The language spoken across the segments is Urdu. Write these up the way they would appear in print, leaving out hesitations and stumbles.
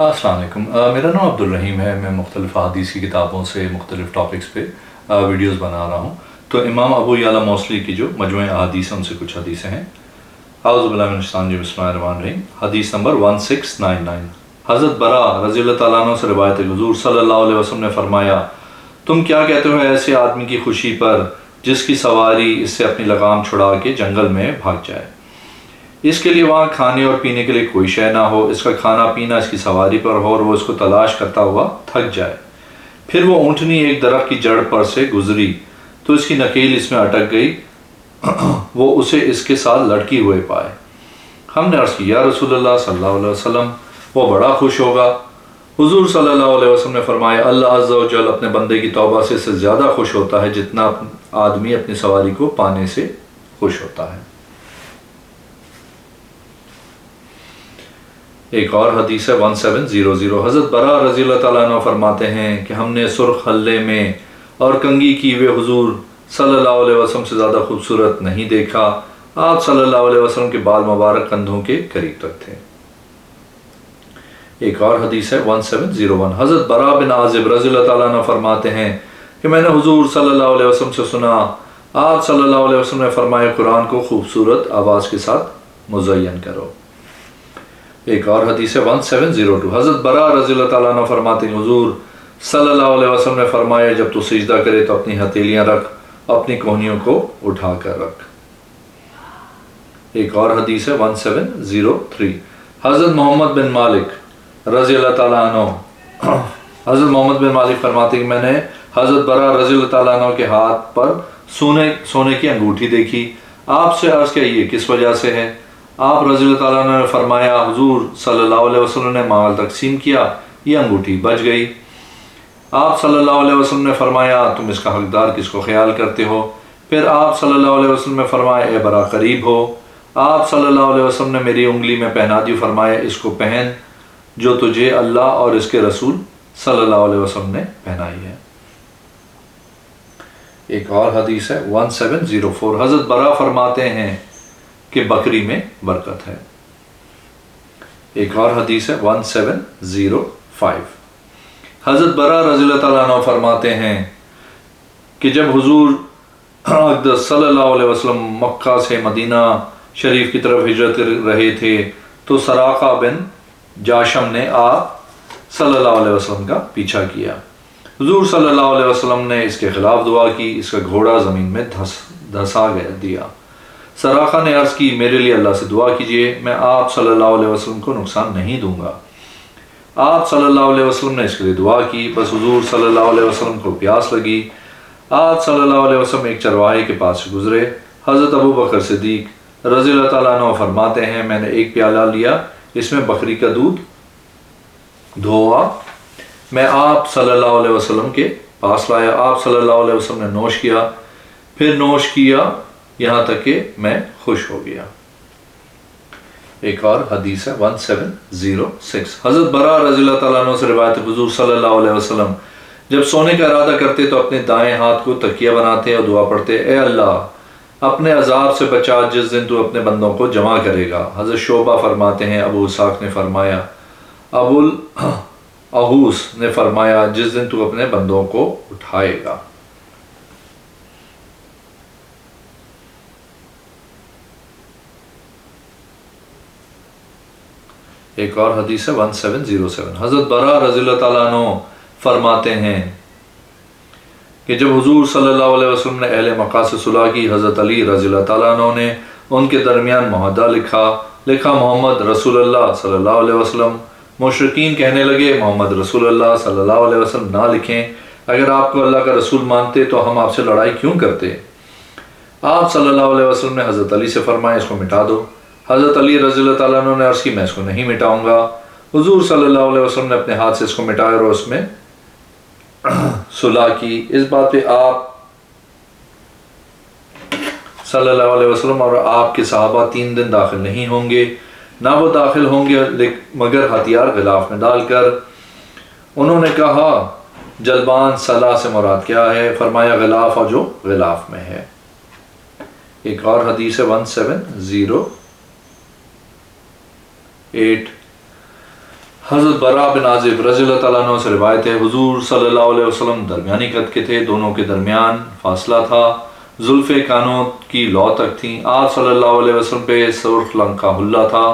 السلام علیکم، میرا نام عبدالرحیم ہے۔ میں مختلف حدیث کی کتابوں سے مختلف ٹاپکس پہ ویڈیوز بنا رہا ہوں۔ تو امام ابو یعلا موصلی کی جو مجموعہ احادیث ہیں ان سے کچھ حدیثیں ہیں۔ اعوذ باللہ من الشیطان الرجیم، بسم اللہ الرحمن الرحیم۔ حدیث نمبر 1699، حضرت برا رضی اللہ تعالیٰ عنہ سے روایت ہے، حضور صلی اللہ علیہ وسلم نے فرمایا، تم کیا کہتے ہو ایسے آدمی کی خوشی پر جس کی سواری اس سے اپنی لگام چھڑا کے جنگل میں بھاگ جائے، اس کے لیے وہاں کھانے اور پینے کے لیے کوئی شے نہ ہو، اس کا کھانا پینا اس کی سواری پر ہو اور وہ اس کو تلاش کرتا ہوا تھک جائے، پھر وہ اونٹنی ایک درخت کی جڑ پر سے گزری تو اس کی نکیل اس میں اٹک گئی، وہ اسے اس کے ساتھ لڑکی ہوئے پائے۔ ہم نے عرض کی، یا رسول اللہ صلی اللہ علیہ وسلم، وہ بڑا خوش ہوگا۔ حضور صلی اللہ علیہ وسلم نے فرمایا، اللہ عز و جل اپنے بندے کی توبہ سے زیادہ خوش ہوتا ہے جتنا آدمی اپنی سواری کو پانے سے خوش ہوتا ہے۔ ایک اور حدیث ہے 1700، حضرت برا رضی اللہ تعالیٰ عنہ فرماتے ہیں کہ ہم نے سرخ حلے میں اور کنگھی کی ہوئے حضور صلی اللہ علیہ وسلم سے زیادہ خوبصورت نہیں دیکھا۔ آپ صلی اللہ علیہ وسلم کے بال مبارک کندھوں کے قریب تک تھے۔ ایک اور حدیث ہے 1701، حضرت برا بن عازب رضی اللہ تعالیٰ عنہ فرماتے ہیں کہ میں نے حضور صلی اللہ علیہ وسلم سے سنا، آپ صلی اللہ علیہ وسلم نے فرمایا، قرآن کو خوبصورت آواز کے ساتھ مزین کرو۔ ایک اور حدیث ہے 1702، حضرت برا رضی اللہ تعالیٰ عنہ فرماتے ہیں، حضور صلی اللہ علیہ وسلم نے فرمایا، جب تو سجدہ کرے تو اپنی ہتھیلیاں رکھ، اپنی کوہنیوں کو اٹھا کر رکھ۔ ایک اور حدیث ہے 1703، حضرت محمد بن مالک رضی اللہ تعالیٰ عنہ حضرت محمد بن مالک فرماتے ہیں کہ میں نے حضرت برا رضی اللہ تعالیٰ عنہ کے ہاتھ پر سونے کی انگوٹھی دیکھی۔ آپ سے عرض کیا، یہ کس وجہ سے ہے؟ آپ رضی اللہ تعالیٰ عنہ نے فرمایا، حضور صلی اللہ علیہ وسلم نے مال تقسیم کیا، یہ انگوٹھی بچ گئی۔ آپ صلی اللہ علیہ وسلم نے فرمایا، تم اس کا حقدار کس کو خیال کرتے ہو؟ پھر آپ صلی اللہ علیہ وسلم نے فرمایا، اے برا قریب ہو۔ آپ صلی اللہ علیہ وسلم نے میری انگلی میں پہنا دی، فرمایا، اس کو پہن جو تجھے اللہ اور اس کے رسول صلی اللہ علیہ وسلم نے پہنائی ہے۔ ایک اور حدیث ہے 1704، حضرت برا فرماتے ہیں کہ بکری میں برکت ہے۔ ایک اور حدیث ہے 1705، حضرت برا رضی اللہ تعالیٰ عنہ فرماتے ہیں کہ جب حضور اقدس صلی اللہ علیہ وسلم مکہ سے مدینہ شریف کی طرف ہجرت کر رہے تھے تو سراقہ بن جاشم نے آپ صلی اللہ علیہ وسلم کا پیچھا کیا۔ حضور صلی اللہ علیہ وسلم نے اس کے خلاف دعا کی، اس کا گھوڑا زمین میں دھسا دیا۔ سراقہ نے عرض کی، میرے لیے اللہ سے دعا کیجیے، میں آپ صلی اللہ علیہ وسلم کو نقصان نہیں دوں گا۔ آپ صلی اللہ علیہ وسلم نے اس کے لیے دعا کی، بس حضور صلی اللہ علیہ وسلم کو پیاس لگی۔ آپ صلی اللہ علیہ وسلم ایک چرواہے کے پاس سے گزرے۔ حضرت ابو بکر صدیق رضی اللہ تعالیٰ عنہ فرماتے ہیں، میں نے ایک پیالہ لیا، اس میں بکری کا دودھ دھویا، میں آپ صلی اللہ علیہ وسلم کے پاس لایا۔ آپ صلی اللہ علیہ وسلم نے نوش کیا، پھر نوش کیا یہاں تک کہ میں خوش ہو گیا۔ ایک اور حدیث ہے 1706، حضرت برا رضی اللہ تعالیٰ عنہ سے روایت ہے، حضور صلی اللہ علیہ وسلم جب سونے کا ارادہ کرتے تو اپنے دائیں ہاتھ کو تکیہ بناتے اور دعا پڑھتے، اے اللہ اپنے عذاب سے بچا جس دن تو اپنے بندوں کو جمع کرے گا۔ حضرت شعبہ فرماتے ہیں، ابو اسحاق نے فرمایا، ابو الاحوص نے فرمایا، جس دن تو اپنے بندوں کو اٹھائے گا۔ ایک اور حدیث ہے 1707، حضرت برا رضی اللہ تعالیٰ عنہ فرماتے ہیں کہ جب حضور صلی اللہ علیہ وسلم نے اہل مکہ سے صلح کی، حضرت علی رضی اللہ تعالیٰ عنہ نے ان کے درمیان معاہدہ لکھا محمد رسول اللہ صلی اللہ علیہ وسلم۔ مشرکین کہنے لگے، محمد رسول اللہ صلی اللہ علیہ وسلم نہ لکھیں، اگر آپ کو اللہ کا رسول مانتے تو ہم آپ سے لڑائی کیوں کرتے؟ آپ صلی اللہ علیہ وسلم نے حضرت علی سے فرمایا، اس کو مٹا دو۔ حضرت علی رضی اللہ تعالیٰ عنہ نے عرض کی، میں اس کو نہیں مٹاؤں گا۔ حضور صلی اللہ علیہ وسلم نے اپنے ہاتھ سے اس کو مٹایا اور اس میں صلح کی۔ اس بات پہ آپ صلی اللہ علیہ وسلم اور آپ کے صحابہ 3 دن داخل نہیں ہوں گے، نہ وہ داخل ہوں گے مگر ہتھیار غلاف میں ڈال کر۔ انہوں نے کہا، جلبان صلاح سے مراد کیا ہے؟ فرمایا، غلاف اور جو غلاف میں ہے۔ ایک اور حدیث ہے 1708، حضرت برا بن عازب رضی اللہ تعالیٰ عنہ سے روایت ہے حضور صلی اللہ علیہ وسلم درمیانی قد کے تھے، دونوں کے درمیان فاصلہ تھا، زلفیں کانوں کی لو تک تھیں، آپ صلی اللہ علیہ وسلم پہ سرخ رنگ کا حلہ تھا،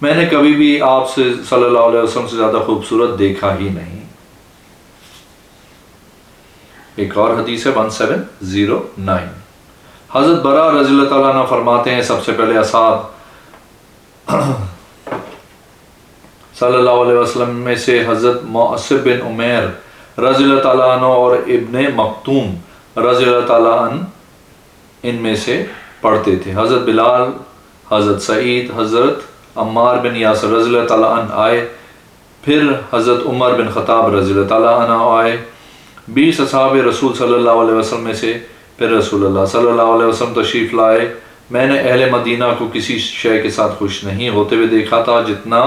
میں نے کبھی بھی آپ سے صلی اللہ علیہ وسلم سے زیادہ خوبصورت دیکھا ہی نہیں۔ ایک اور حدیث ہے 1709، حضرت برا رضی اللہ تعالیٰ عنہ فرماتے ہیں سب سے پہلے اصحاب صلی اللہ علیہ وسلم میں سے حضرت معصب بن عمیر رضی اللہ تعالیٰ عنہ اور ابن مکتوم رضی اللہ تعالیٰ عنہ ان میں سے پڑھتے تھے، حضرت بلال، حضرت سعید، حضرت عمار بن یاسر رضی اللہ تعالیٰ عنہ آئے، پھر حضرت عمر بن خطاب رضی اللہ تعالیٰ عنہ آئے، 20 اصحاب رسول صلی اللہ علیہ وسلم میں سے پھر رسول اللہ صلی اللہ علیہ وسلم تشریف لائے۔ میں نے اہل مدینہ کو کسی شے کے ساتھ خوش نہیں ہوتے ہوئے دیکھا تھا جتنا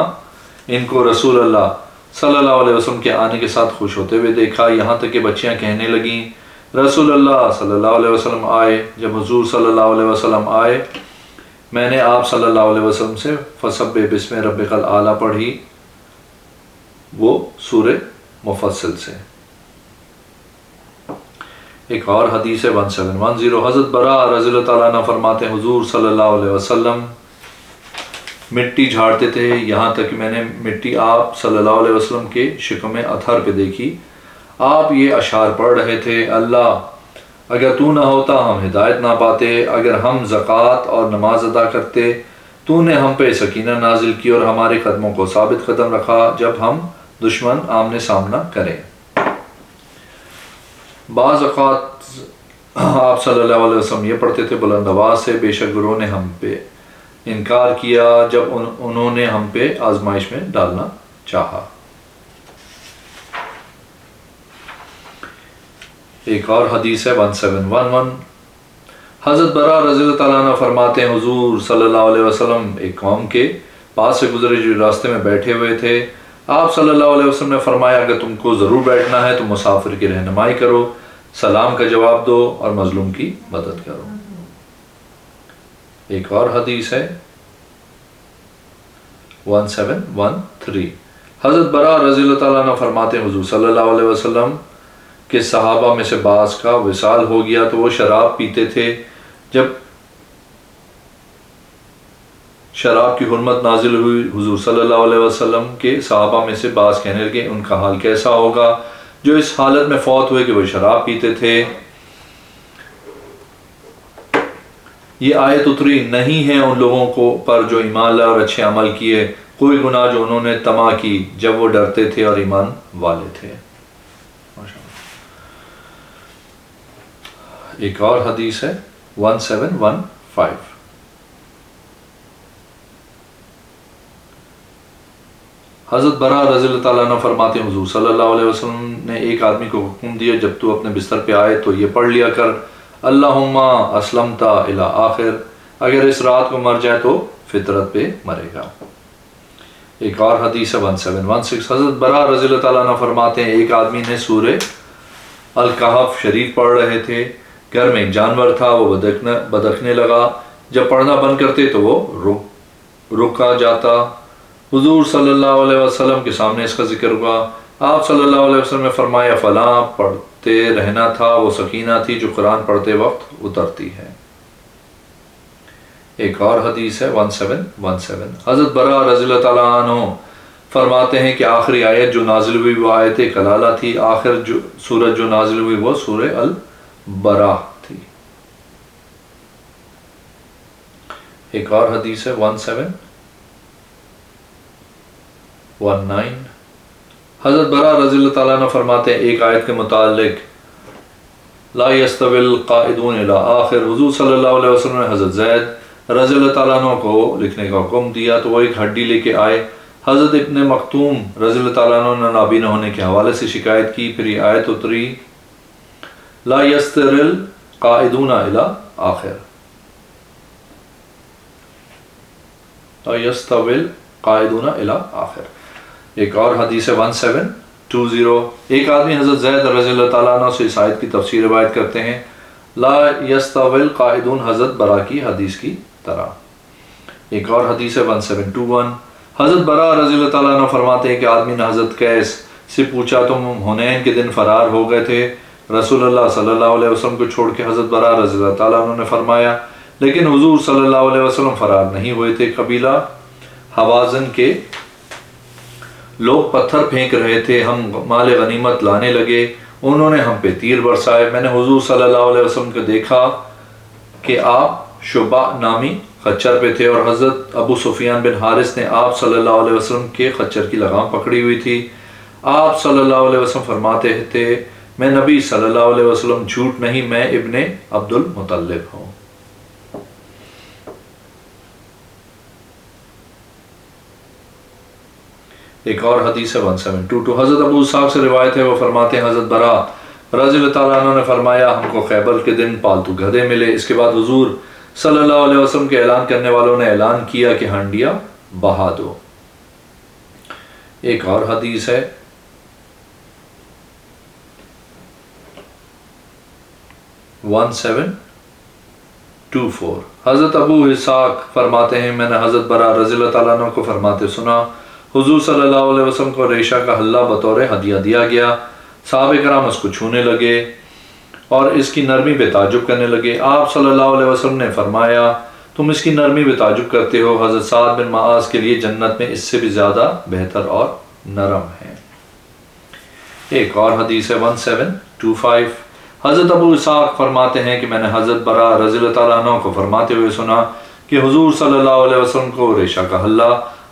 ان کو رسول اللہ صلی اللہ علیہ وسلم کے آنے کے ساتھ خوش ہوتے ہوئے دیکھا، یہاں تک کہ بچیاں کہنے لگیں رسول اللہ صلی اللہ علیہ وسلم آئے۔ جب حضور صلی اللہ علیہ وسلم آئے میں نے آپ صلی اللہ علیہ وسلم سے فسبح بسم ربک الاعلی پڑھی، وہ سورہ مفصل سے۔ ایک اور حدیث ہے 1710، حضرت برا رضی اللہ تعالیٰ عنہ فرماتے ہیں حضور صلی اللہ علیہ وسلم مٹی جھاڑتے تھے، یہاں تک کہ میں نے مٹی آپ صلی اللہ علیہ وسلم کے شکم اطہر پہ دیکھی، آپ یہ اشعار پڑھ رہے تھے، اللہ اگر تو نہ ہوتا ہم ہدایت نہ پاتے، اگر ہم زکوٰۃ اور نماز ادا کرتے، تو نے ہم پہ سکینہ نازل کی اور ہمارے قدموں کو ثابت قدم رکھا جب ہم دشمن آمنے سامنا کریں۔ بعض اوقات آپ صلی اللہ علیہ وسلم یہ پڑھتے تھے بلند آواز سے، بے شک گروہ نے ہم پہ انکار کیا جب انہوں نے ہم پہ آزمائش میں ڈالنا چاہا۔ ایک اور حدیث ہے 1711، حضرت برا رضی اللہ تعالیٰ عنہ فرماتے ہیں حضور صلی اللہ علیہ وسلم ایک قوم کے پاس سے گزرے جو راستے میں بیٹھے ہوئے تھے، آپ صلی اللہ علیہ وسلم نے فرمایا اگر تم کو ضرور بیٹھنا ہے تو مسافر کی رہنمائی کرو، سلام کا جواب دو اور مظلوم کی مدد کرو۔ ایک اور حدیث ہے 1713، حضرت برا رضی اللہ تعالیٰ عنہ فرماتے ہیں حضور صلی اللہ علیہ وسلم کے صحابہ میں سے بعض کا وصال ہو گیا تو وہ شراب پیتے تھے، جب شراب کی حرمت نازل ہوئی حضور صلی اللہ علیہ وسلم کے صحابہ میں سے بعض کہنے لگے ان کا حال کیسا ہوگا جو اس حالت میں فوت ہوئے کہ وہ شراب پیتے تھے۔ یہ آیت اتری نہیں ہے ان لوگوں کو پر جو ایمان لائے اور اچھے عمل کیے، کوئی گناہ جو انہوں نے طمع کی جب وہ ڈرتے تھے اور ایمان والے تھے۔ ایک اور حدیث ہے 1715، حضرت برا رضی اللہ تعالیٰ عنہ فرماتے ہیں حضور صلی اللہ علیہ وسلم نے ایک آدمی کو حکم دیا جب تو اپنے بستر پہ آئے تو یہ پڑھ لیا کر اللہم اسلمتا الی آخر، اگر اس رات کو مر جائے تو فطرت پہ مرے گا۔ ایک اور حدیث ہے 1716، حضرت برا رضی اللہ تعالیٰ عنہ فرماتے ہیں ایک آدمی نے سورہ الکہف شریف پڑھ رہے تھے، گھر میں ایک جانور تھا وہ بدکنے لگا، جب پڑھنا بند کرتے تو وہ رکا جاتا، حضور صلی اللہ علیہ وسلم کے سامنے اس کا ذکر ہوا، آپ صلی اللہ علیہ وسلم نے فرمایا فلاں پڑھتے رہنا تھا، وہ سکینہ تھی جو قرآن پڑھتے وقت اترتی ہے۔ ایک اور حدیث ہے 1717، حضرت برا رضی اللہ تعالیٰ عنہ فرماتے ہیں کہ آخری آیت جو نازل ہوئی وہ آیت کلالہ تھی، آخر جو سورت جو نازل ہوئی وہ سورہ البراء تھی۔ ایک اور حدیث ہے 1719، حضرت برا رضی اللہ تعالیٰ عنہ فرماتے ہیں ایک آیت کے متعلق لا یستوی القائدون الی آخر، حضور صلی اللہ علیہ وسلم نے حضرت زید رضی اللہ تعالیٰ عنہ کو لکھنے کا حکم دیا تو وہ ایک ہڈی لے کے آئے، حضرت ابن مکتوم رضی اللہ تعالیٰ عنہ نے نابینا ہونے کے حوالے سے شکایت کی، پھر یہ آیت اتری لا یستوی القائدون الی آخر، لا یستوی القائدون الی آخر۔ ایک اور حدیث ہے 1720، ایک آدمی حضرت زید رضی اللہ تعالیٰ عنہ سے اس آیت کی تفسیر روایت کرتے ہیں لا یستوی القائدون حضرت برا کی حدیث کی طرح۔ ایک اور حدیث ہے 1721، حضرت برا رضی اللہ تعالیٰ عنہ فرماتے ہیں کہ آدمی نے حضرت قیس سے پوچھا تم حنین کے دن فرار ہو گئے تھے رسول اللہ صلی اللہ علیہ وسلم کو چھوڑ کے؟ حضرت برا رضی اللہ تعالیٰ عنہ نے فرمایا لیکن حضور صلی اللہ علیہ وسلم فرار نہیں ہوئے تھے، قبیلہ حوازن کے لوگ پتھر پھینک رہے تھے، ہم مال غنیمت لانے لگے، انہوں نے ہم پہ تیر برسائے، میں نے حضور صلی اللہ علیہ وسلم کو دیکھا کہ آپ شعبہ نامی خچر پہ تھے، اور حضرت ابو سفیان بن حارث نے آپ صلی اللہ علیہ وسلم کے خچر کی لگام پکڑی ہوئی تھی۔ آپ صلی اللہ علیہ وسلم فرماتے تھے میں نبی صلی اللہ علیہ وسلم جھوٹ نہیں، میں ابن عبد المطلب ہوں۔ ایک اور حدیث ہے 1722، حضرت ابو اسحاق سے روایت ہے، وہ فرماتے ہیں حضرت برا رضی اللہ تعالیٰ عنہ نے فرمایا ہم کو خیبر کے دن پالتو گدھے ملے، اس کے بعد حضور صلی اللہ علیہ وسلم کے اعلان کرنے والوں نے اعلان کیا کہ ہانڈیاں بہا دو۔ ایک اور حدیث ہے 1724، حضرت ابو اسحاق فرماتے ہیں میں نے حضرت برا رضی اللہ تعالیٰ عنہ کو فرماتے سنا حضور صلی اللہ علیہ وسلم کو ریشہ کا حلہ بطور ہدیہ دیا گیا، صحابہ کرام اس کو چھونے لگے اور اس کی نرمی پہ تعجب کرنے لگے۔ آپ صلی اللہ علیہ وسلم نے فرمایا تم اس کی نرمی پہ تعجب کرتے ہو، حضرت سعد بن معاذ کے لیے جنت میں اس سے بھی زیادہ بہتر اور نرم ہے۔ ایک اور حدیث ہے 1725، حضرت ابو اسحاق فرماتے ہیں کہ میں نے حضرت برا رضی اللہ تعالیٰ عنہ کو فرماتے ہوئے سنا کہ حضور صلی اللہ علیہ وسلم کو ریشہ کا حلہ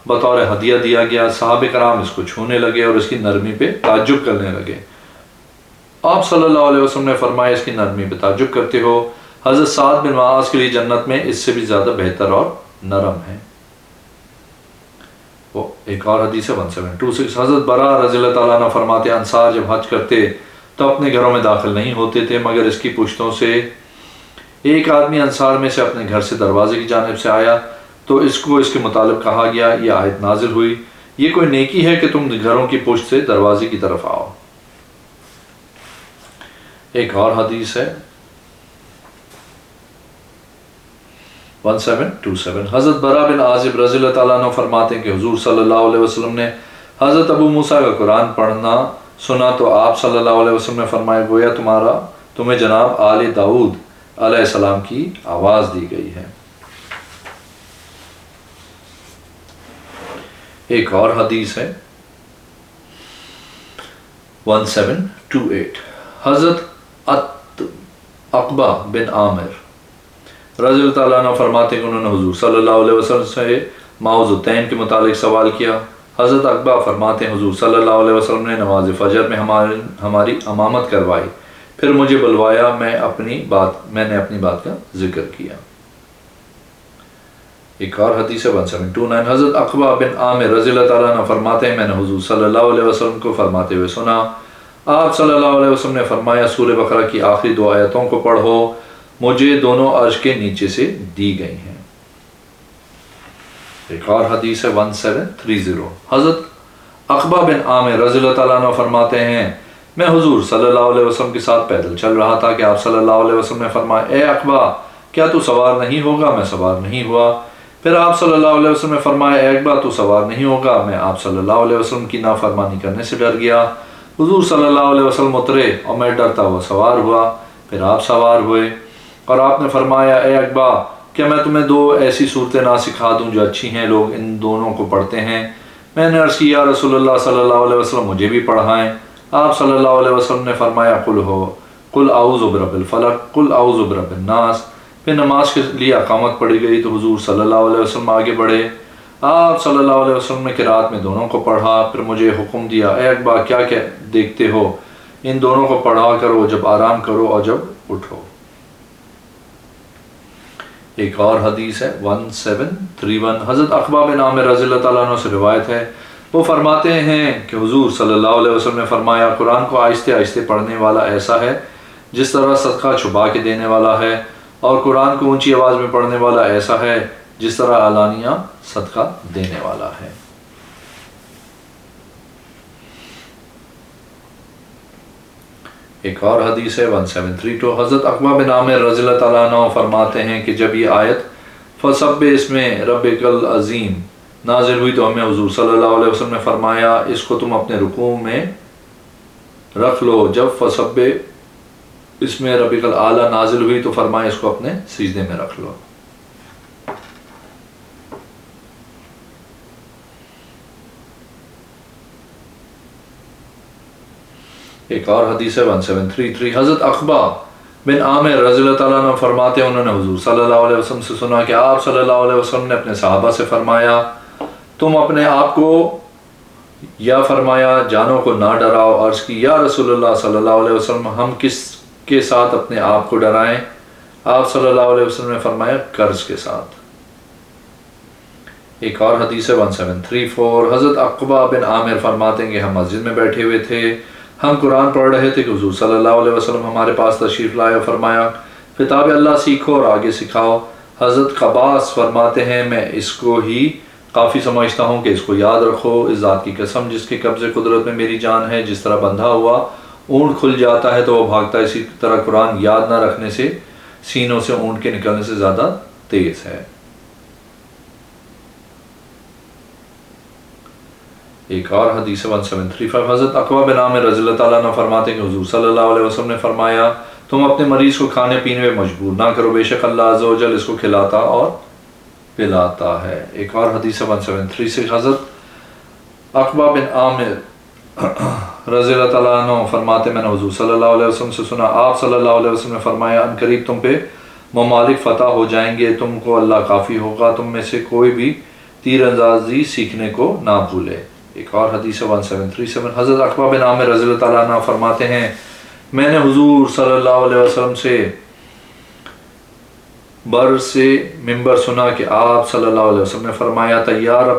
بطور ہدیہ دیا گیا، صحابہ کرام اس کو چھونے لگے اور اس کی نرمی پہ تعجب کرنے لگے۔ آپ صلی اللہ علیہ وسلم نے فرمایا اس کی نرمی پہ تعجب کرتے ہو، حضرت سعد بن معاذ کے لیے جنت میں اس سے بھی زیادہ بہتر اور نرم ہے۔ وہ ایک اور حدیث ہے 1726، حضرت برا رضی اللہ تعالیٰ عنہ فرماتے انصار جب حج کرتے تو اپنے گھروں میں داخل نہیں ہوتے تھے مگر اس کی پشتوں سے ایک آدمی انصار میں سے اپنے گھر سے دروازے کی جانب سے آیا تو اس کو اس کے متعلق کہا گیا، یہ آیت نازل ہوئی، یہ کوئی نیکی ہے کہ تم گھروں کی پشت سے دروازے کی طرف آؤ۔ ایک اور حدیث ہے 1727، حضرت برا بن عازب رضی اللہ تعالیٰ عنہ فرماتے ہیں کہ حضور صلی اللہ علیہ وسلم نے حضرت ابو موسیٰ کا قرآن پڑھنا سنا تو آپ صلی اللہ علیہ وسلم نے فرمایا گویا تمہیں جناب آل داؤد علیہ السلام کی آواز دی گئی ہے۔ ایک اور حدیث ہے 1728، حضرت عقبہ بن عامر رضی اللہ تعالیٰ عنہ فرماتے ہیں کہ انہوں نے حضور صلی اللہ علیہ وسلم سے معوذتین کے متعلق سوال کیا۔ حضرت عقبہ فرماتے ہیں حضور صلی اللہ علیہ وسلم نے نماز فجر میں ہماری امامت کروائی، پھر مجھے بلوایا، میں نے اپنی بات کا ذکر کیا۔ ایک اور حدیث ہے 1729، حضرت عقبہ بن عامر رضی اللہ تعالیٰ عنہ فرماتے ہیں میں نے حضور صلی اللہ علیہ وسلم کو فرماتے ہوئے سنا، آپ صلی اللہ علیہ وسلم نے فرمایا سورہ بقرہ کی آخری 2 آیتوں کو پڑھو، مجھے دونوں عرش کے نیچے سے دی گئی ہیں۔ ایک اور حدیث ہے 1730، حضرت عقبہ بن عامر رضی اللہ تعالیٰ عنہ فرماتے ہیں میں حضور صلی اللہ علیہ وسلم کے ساتھ پیدل چل رہا تھا کہ آپ صلی اللہ علیہ وسلم نے فرمایا اے عقبہ کیا تو سوار نہیں ہوگا؟ میں سوار نہیں ہوا۔ پھر آپ صلی اللہ علیہ وسلم نے فرمایا اے عقبہ تو سوار نہیں ہوگا؟ میں آپ صلی اللہ علیہ وسلم کی نافرمانی کرنے سے ڈر گیا۔ حضور صلی اللہ علیہ وسلم اترے اور میں ڈرتا ہوا سوار ہوا، پھر آپ سوار ہوئے اور آپ نے فرمایا اے عقبہ کیا میں تمہیں 2 ایسی صورتیں نہ سکھا دوں جو اچھی ہیں، لوگ ان دونوں کو پڑھتے ہیں؟ میں نے عرض کی یا رسول اللہ صلی اللہ علیہ وسلم مجھے بھی پڑھائیں۔ آپ صلی اللہ علیہ وسلم نے فرمایا قل اعوذ برب الفلق قل اعوذ برب الناس۔ پھر نماز کے لیے اقامت پڑھی گئی تو حضور صلی اللہ علیہ وسلم آگے بڑھے، آپ صلی اللہ علیہ وسلم نے قرات میں دونوں کو پڑھا، پھر مجھے حکم دیا اے عقبہ کیا دیکھتے ہو، ان دونوں کو پڑھا کرو جب آرام کرو اور جب اٹھو۔ ایک اور حدیث ہے 1731، حضرت عقبہ بن عامر رضی اللہ تعالیٰ عنہ سے روایت ہے، وہ فرماتے ہیں کہ حضور صلی اللہ علیہ وسلم نے فرمایا قرآن کو آہستہ آہستہ پڑھنے والا ایسا ہے جس طرح صدقہ چھپا کے دینے والا ہے، اور قرآن کو اونچی آواز میں پڑھنے والا ایسا ہے جس طرح علانیہ صدقہ دینے والا ہے۔ ایک اور حدیث ہے 1732، حضرت عقبہ بن عامر رضی اللہ تعالیٰ عنہ فرماتے ہیں کہ جب یہ آیت فسبح اسم ربک العظیم نازل ہوئی تو ہمیں حضور صلی اللہ علیہ وسلم نے فرمایا اس کو تم اپنے رکوع میں رکھ لو. جب فسبح اس میں ربک الاعلیٰ نازل ہوئی تو فرمایا اس کو اپنے سجدے میں رکھ لو. ایک اور حدیث ہے 1733. حضرت عقبہ بن عامر رضی اللہ تعالیٰ عنہ فرماتے ہیں انہوں نے حضور صلی اللہ علیہ وسلم سے سنا کہ آپ صلی اللہ علیہ وسلم نے اپنے صحابہ سے فرمایا تم اپنے آپ کو یا فرمایا جانوں کو نہ ڈراؤ. عرض کی یا رسول اللہ صلی اللہ علیہ وسلم ہم کس کے ساتھ اپنے آپ کو ڈرائیں؟ آپ صلی اللہ علیہ وسلم نے فرمایا قرض کے ساتھ. ایک اور حدیث ہے 1734. حضرت عقبہ بن عامر فرماتے ہیں کہ ہم مسجد میں بیٹھے ہوئے تھے, ہم قرآن پڑھ رہے تھے کہ حضور صلی اللہ علیہ وسلم ہمارے پاس تشریف لائے اور فرمایا کتاب اللہ سیکھو اور آگے سکھاؤ. حضرت قباس فرماتے ہیں میں اس کو ہی کافی سمجھتا ہوں کہ اس کو یاد رکھو. اس ذات کی قسم جس کے قبضے قدرت میں میری جان ہے, جس طرح بندھا ہوا اونٹ کھل جاتا ہے تو وہ بھاگتا ہے, اسی طرح قرآن یاد نہ رکھنے سے سینوں سے اونٹ کے نکلنے سے زیادہ تیز ہے. ایک اور حدیث 1735. حضرت عقبہ بن عامر رضی اللہ تعالیٰ عنہ فرماتے ہیں کہ حضور صلی اللہ علیہ وسلم نے فرمایا تم اپنے مریض کو کھانے پینے میں مجبور نہ کرو, بے شک اللہ عز و جل اس کو کھلاتا اور پلاتا ہے. ایک اور حدیث 1736. حضرت عقبہ بن عامر رضی اللہ تعالیٰ عنہ فرماتے میں نے حضور صلی اللہ علیہ وسلم سے سنا آپ صلی اللہ علیہ وسلم نے فرمایا ان قریب تم پہ ممالک فتح ہو جائیں گے, تم کو اللہ کافی ہوگا, تم میں سے کوئی بھی تیر اندازی سیکھنے کو نہ بھولے. ایک اور حدیث 1737. حضرت عقبہ بن عامر رضی اللہ تعالیٰ عنہ فرماتے ہیں میں نے حضور صلی اللہ علیہ وسلم سے بر سے منبر سنا کہ آپ صلی اللہ علیہ وسلم نے فرمایا تیار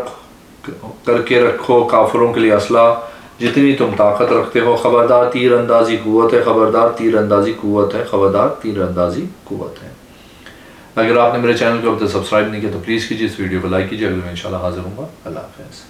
کر کے رکھو کافروں کے لیے اسلحہ جتنی تم طاقت رکھتے ہو, خبردار تیر اندازی قوت ہے, خبردار تیر اندازی قوت ہے, خبردار تیر اندازی قوت ہے. اگر آپ نے میرے چینل کو اب تک سبسکرائب نہیں کیا تو پلیز کیجیے, اس ویڈیو کو لائک کیجیے. اگلے میں انشاءاللہ حاضر ہوں گا. اللہ حافظ.